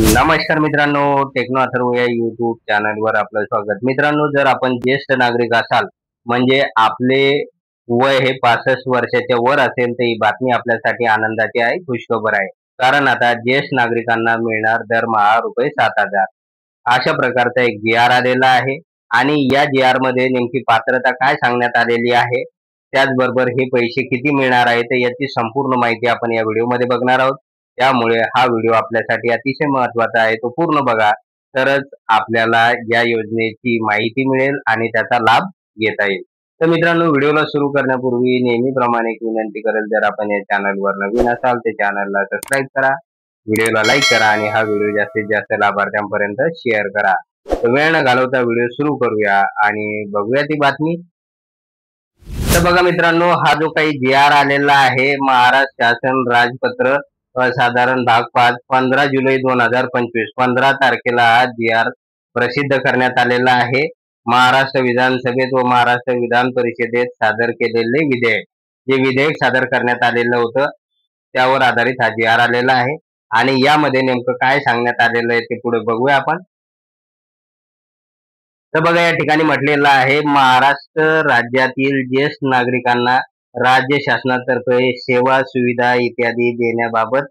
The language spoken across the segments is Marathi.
नमस्कार मित्रांनो, टेक्नो अथर्व या युट्यूब चॅनलवर आपलं स्वागत. मित्रांनो, जर आपण ज्येष्ठ नागरिक असाल म्हणजे आपले वय हे 65 वर्षाच्या वर असेल तर ही बातमी आपल्यासाठी आनंदाची आहे, खुशखबर आहे. कारण आता ज्येष्ठ नागरिकांना मिळणार दरमहा रुपये 7,000 अशा प्रकारचा एक जी आर आलेला आहे. आणि या जी आर मध्ये नेमकी पात्रता काय सांगण्यात आलेली आहे, त्याचबरोबर हे पैसे किती मिळणार आहे, तर याची संपूर्ण माहिती आपण या व्हिडिओमध्ये बघणार आहोत. त्यामुळे हा व्हिडिओ आपल्यासाठी अतिशय महत्त्वाचा आहे, तो पूर्ण बघा. तरच आपल्याला या योजनेची माहिती मिळेल आणि त्याचा लाभ घेता येईल. तर मित्रांनो, व्हिडिओला सुरू करण्यापूर्वी नेहमीप्रमाणे एक विनंती करेल, जर आपण या चॅनलवर नवीन असाल तर चॅनलला सबस्क्राईब करा, व्हिडिओला लाईक करा आणि हा व्हिडिओ जास्तीत जास्त लाभार्थ्यांपर्यंत शेअर करा. तर वेळ न घालवता व्हिडिओ सुरू करूया आणि बघूया ती बातमी. तर बघा मित्रांनो, हा जो काही जी आर आलेला आहे, महाराष्ट्र शासन राजपत्र साधारण भाग 5 15 जुलै 2025 15 तारखेला हा जी आर प्रसिद्ध करण्यात आलेला आहे. महाराष्ट्र विधानसभेत व महाराष्ट्र विधान परिषदेत सादर केलेले विधेयक, जे विधेयक सादर करण्यात आलेलं होतं त्यावर आधारित हा जी आर आलेला आहे. आणि यामध्ये नेमकं काय सांगण्यात आलेलं आहे ते पुढे बघूया आपण. तर बघा, या ठिकाणी म्हटलेलं आहे, महाराष्ट्र राज्यातील ज्येष्ठ नागरिकांना राज्य शासनातर्फे सेवा सुविधा इत्यादी देण्याबाबत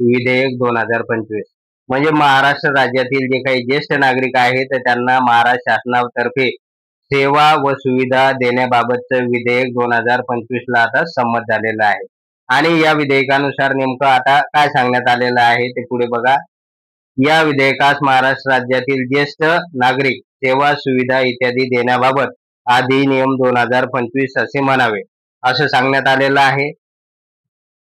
विधेयक 2025. म्हणजे महाराष्ट्र राज्यातील जे काही ज्येष्ठ नागरिक आहेत तर त्यांना महाराष्ट्र शासनातर्फे सेवा व सुविधा देण्याबाबतचं विधेयक 2025 ला आता संमत झालेलं आहे. आणि या विधेयकानुसार नेमकं आता काय सांगण्यात आलेलं आहे ते पुढे बघा. या विधेयकास महाराष्ट्र राज्यातील ज्येष्ठ नागरिक सेवा सुविधा इत्यादी देण्याबाबत अधिनियम 2025 असे म्हणावे, असं सांगण्यात आलेलं आहे.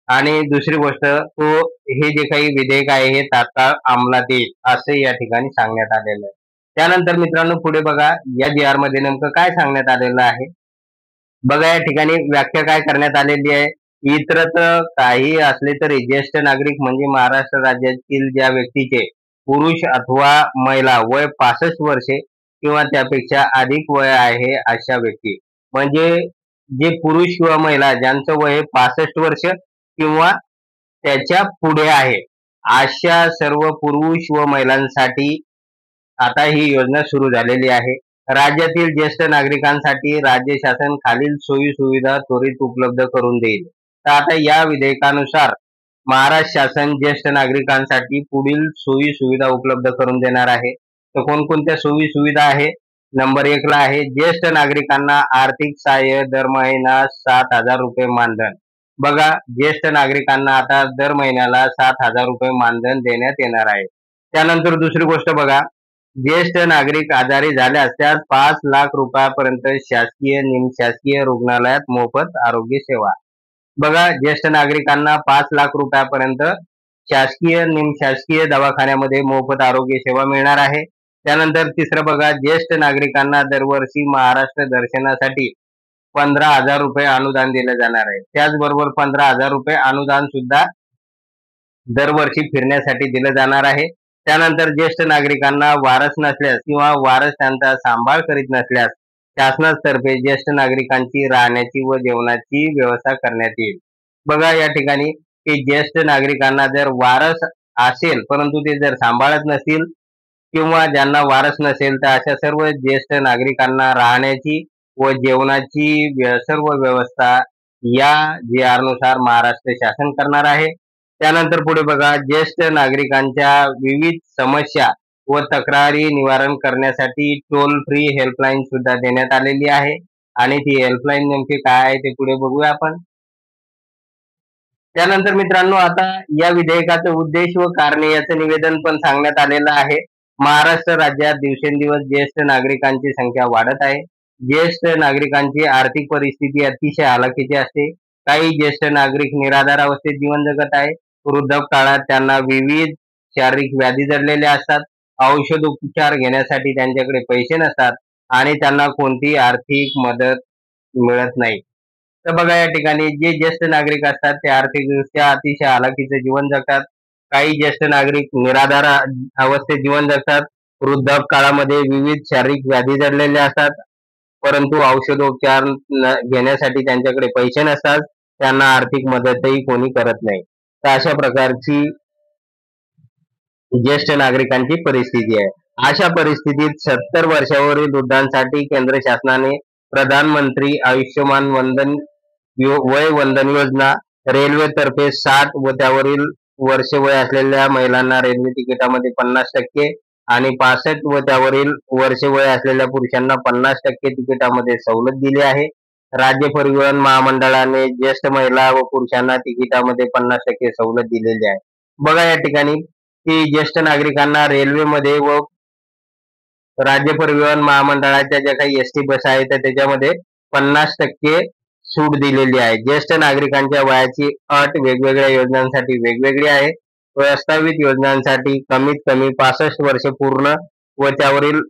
आणि दुसरी गोष्ट, तो हे जे काही विधेयक आहे हे तात्काळ अंमलात येईल असे या ठिकाणी सांगण्यात आलेलं आहे. त्यानंतर मित्रांनो पुढे बघा, या जी आर मध्ये नेमकं काय सांगण्यात आलेलं आहे बघा. या ठिकाणी व्याख्या काय करण्यात आलेली आहे. इतरत्र काही असले तरी ज्येष्ठ नागरिक म्हणजे महाराष्ट्र राज्यातील ज्या व्यक्तीचे पुरुष अथवा महिला वय 65 वर्षे किंवा त्यापेक्षा अधिक वय आहे अशा व्यक्ती, म्हणजे जे पुरुष किंवा महिला ज्यांचं वय 65 वर्ष किंवा त्याच्या पुढे आहे अशा सर्व पुरुष व महिलांसाठी आता ही योजना सुरू झालेली आहे. राज्यातील ज्येष्ठ नागरिकांसाठी राज्य शासन खालील सोयी सुविधा त्वरित उपलब्ध करून देईल. तर आता या विधेयकानुसार महाराष्ट्र शासन ज्येष्ठ नागरिकांसाठी पुढील सोयी सुविधा उपलब्ध करून देणार आहे. तर कोणकोणत्या सोयी सुविधा आहे? नंबर 1 ला आहे, ज्येष्ठ नागरिकांना आर्थिक सहाय्य दर महिना 7,000 रुपये मानधन. बघा, ज्येष्ठ नागरिकांना आता दर महिन्याला 7,000 रुपये मानधन देण्यात येणार आहे. त्यानंतर दुसरी गोष्ट बघा, ज्येष्ठ नागरिक आजारी झाल्यास त्यास 5 लाख रुपयापर्यंत शासकीय निमशासकीय रुग्णालयात मोफत आरोग्य सेवा. बघा, ज्येष्ठ नागरिकांना 5 लाख रुपयापर्यंत शासकीय निमशासकीय दवाखान्यामध्ये मोफत आरोग्य सेवा मिळणार आहे. त्यानंतर तिसरं बघा, ज्येष्ठ नागरिकांना दरवर्षी महाराष्ट्र दर्शनासाठी 15,000 रुपये अनुदान दिले जाणार आहे. त्याचबरोबर 15,000 रुपये अनुदान सुद्धा दरवर्षी फिरण्यासाठी दिलं जाणार आहे. त्यानंतर ज्येष्ठ नागरिकांना वारस नसल्यास किंवा वारस त्यांचा सांभाळ करीत नसल्यास शासनातर्फे ज्येष्ठ नागरिकांची राहण्याची व जेवणाची व्यवस्था करण्यात येईल. बघा, या ठिकाणी की ज्येष्ठ नागरिकांना जर वारस असेल परंतु ते जर सांभाळत नसतील किंवा ज्यांना वारस नसेल तर अशा सर्व ज्येष्ठ नागरिकांना राहण्याची व जेवणाची सर्व व्यवस्था या जी आर नुसार महाराष्ट्र शासन करणार आहे. त्यानंतर पुढे बघा, ज्येष्ठ नागरिकांच्या विविध समस्या व तक्रारी निवारण करण्यासाठी टोल फ्री हेल्पलाईन सुद्धा देण्यात आलेली आहे. आणि ती हेल्पलाईन नेमकी काय आहे ते पुढे बघूया आपण. त्यानंतर मित्रांनो, आता या विधेयकाचा उद्देश व कारणे याचं निवेदन पण सांगण्यात आलेलं आहे. महाराष्ट्र राज्यात दिवसेंदिवस ज्येष्ठ नागरिकांची संख्या वाढत आहे. ज्येष्ठ नागरिकांची आर्थिक परिस्थिती अतिशय हलाखीची असते. काही ज्येष्ठ नागरिक निराधार अवस्थेत जीवन जगत आहे. वृद्धापकाळात त्यांना विविध शारीरिक व्याधी जडलेल्या असतात. औषध उपचार घेण्यासाठी त्यांच्याकडे पैसे नसतात आणि त्यांना कोणतीही आर्थिक मदत मिळत नाही. तर बघा, या ठिकाणी जे ज्येष्ठ नागरिक असतात ते आर्थिकदृष्ट्या अतिशय हलाखीचं जीवन जगतात. काही ज्येष्ठ नागरिक निराधार अवस्थेत जीवन जगतात. वृद्धापकाळामध्ये विविध शारीरिक व्याधी जडलेले असतात, परंतु औषधोपचार घेण्यासाठी त्यांच्याकडे पैसे नसतात. त्यांना आर्थिक मदतही कोणी करत नाही. तर अशा प्रकारची ज्येष्ठ नागरिकांची परिस्थिती आहे। अशा परिस्थितीत 70 वर्षावरील वृद्धांसाठी केंद्र शासनाने प्रधानमंत्री आयुष्यमान वय वंदन योजना, रेल्वे तर्फे 60 व त्यावरील वर्ष वय असलेल्या महिलांना रेल्वे तिकिटामध्ये 50% आणि 65 व त्यावरील वर्ष वय असलेल्या पुरुषांना 50% तिकिटामध्ये सवलत दिली आहे। राज्य परिवहन महामंडळाने ज्येष्ठ महिला व पुरुषांना तिकिटामध्ये 50% सवलत दिलेली आहे। बघा या ठिकाणी की ज्येष्ठ नागरिकांना रेल्वेमध्ये व राज्य परिवहन महामंडळाच्या ज्या काही एसटी बस आहेत त्याच्यामध्ये 50% सूट दिलेली आहे। ज्येष्ठ नागरिकांच्या वयाची अट वेगवेगळ्या योजनांसाठी वेगवेगळी आहे। प्रस्तावित योजनांसाठी कमीत कमी 65 वर्ष पूर्ण व त्यावरील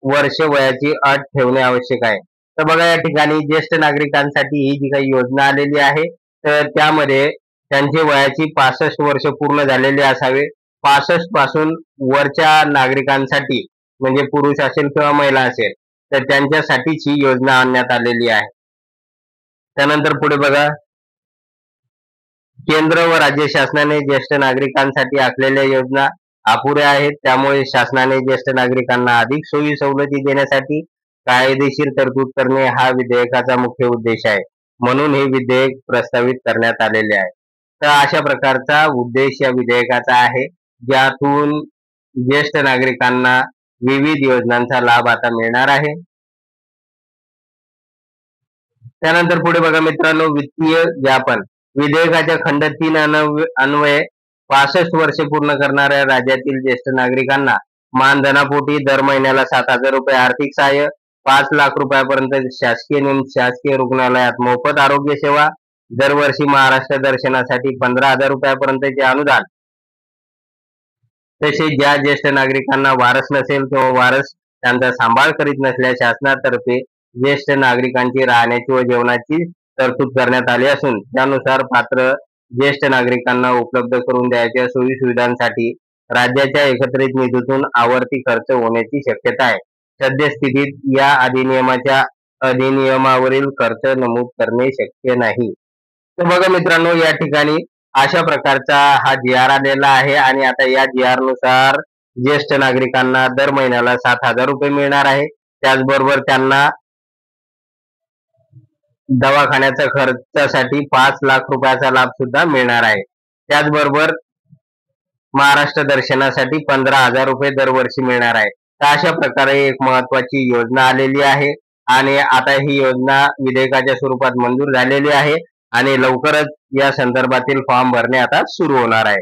वर्ष वयाची अट ठेवणे आवश्यक आहे। तर बघा या ठिकाणी ज्येष्ठ नागरिकांसाठी ही जी काही योजना आलेली आहे तर त्यामध्ये त्यांचे वयाची 65 वर्ष पूर्ण झालेले असावे। 65 पासून वरच्या नागरिकांसाठी म्हणजे पुरुष असेल किंवा महिला असेल तर त्यांच्यासाठीच ही योजना आणण्यात आलेली आहे। त्यानंतर पुढे बघा, केंद्र व राज्य शासनाने ज्येष्ठ नागरिकांसाठी आखलेल्या योजना अपुऱ्या आहेत, त्यामुळे शासनाने ज्येष्ठ नागरिकांना अधिक सोयी सवलती देण्यासाठी कायदेशीर तरतूद करणे हा विधेयकाचा मुख्य उद्देश आहे, म्हणून हे विधेयक प्रस्तावित करण्यात आलेले आहे। तर अशा प्रकारचा उद्देश या विधेयकाचा आहे, ज्यातून ज्येष्ठ नागरिकांना विविध योजनांचा लाभ आता मिळणार आहे। त्यानंतर पुढे बघा मित्रांनो, वित्तीय व्यापन विधेयकाच्या खंड 3 अन्वये 65 वर्षे पूर्ण करणाऱ्या राज्यातील ज्येष्ठ नागरिकांना मानधनापोटी दर महिन्याला 7,000 रुपये आर्थिक सहाय्य, 5 लाख रुपयापर्यंत शासकीय रुग्णालयात मोफत आरोग्य सेवा, दरवर्षी महाराष्ट्र दर्शनासाठी 15,000 रुपयापर्यंतचे अनुदान, तसेच ज्या ज्येष्ठ नागरिकांना वारस नसेल किंवा वारस त्यांचा सांभाळ करीत नसल्यास शासनातर्फे ज्येष्ठ नागरिकांची राहण्याची व जेवणाची तरतूद करण्यात आली असून त्यानुसार पात्र ज्येष्ठ नागरिकांना उपलब्ध करून द्यायच्या सोयी सुविधांसाठी राज्याच्या एकत्रित निधीतून आवर्ती खर्च होण्याची शक्यता आहे। सद्यस्थितीत या अधिनियमावरील खर्च नमूद करणे शक्य नाही। तर बघा मित्रांनो, या ठिकाणी अशा प्रकारचा हा जी आर आलेला आहे आणि आता या जी आर नुसार ज्येष्ठ नागरिकांना दर महिन्याला 7,000 रुपये मिळणार आहे। त्याचबरोबर त्यांना दवाखान्याच्या खर्चासाठी 5 लाख रुपयाचा लाभ सुद्धा मिळणार आहे। त्याचबरोबर महाराष्ट्र दर्शनासाठी 15,000 रुपये दरवर्षी मिळणार आहे। तर अशा प्रकारे एक महत्वाची योजना आलेली आहे आणि आता ही योजना विधेयकाच्या स्वरूपात मंजूर झालेली आहे आणि लवकरच या संदर्भातील फॉर्म भरणे आता सुरू होणार आहे।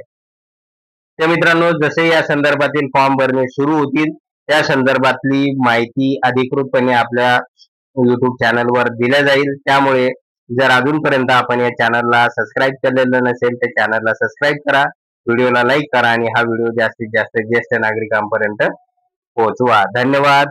तर मित्रांनो, जसे या संदर्भातील फॉर्म भरणे सुरू होतील त्या संदर्भातली माहिती अधिकृतपणे आपल्या YouTube चॅनलवर दिल्या जाईल। त्यामुळे जर अजूनपर्यंत आपण या चॅनलला सबस्क्राईब केलेलं नसेल तर चॅनलला सबस्क्राईब करा, व्हिडिओला लाईक करा आणि हा व्हिडिओ जास्तीत जास्त ज्येष्ठ नागरिकांपर्यंत पोहोचवा। धन्यवाद।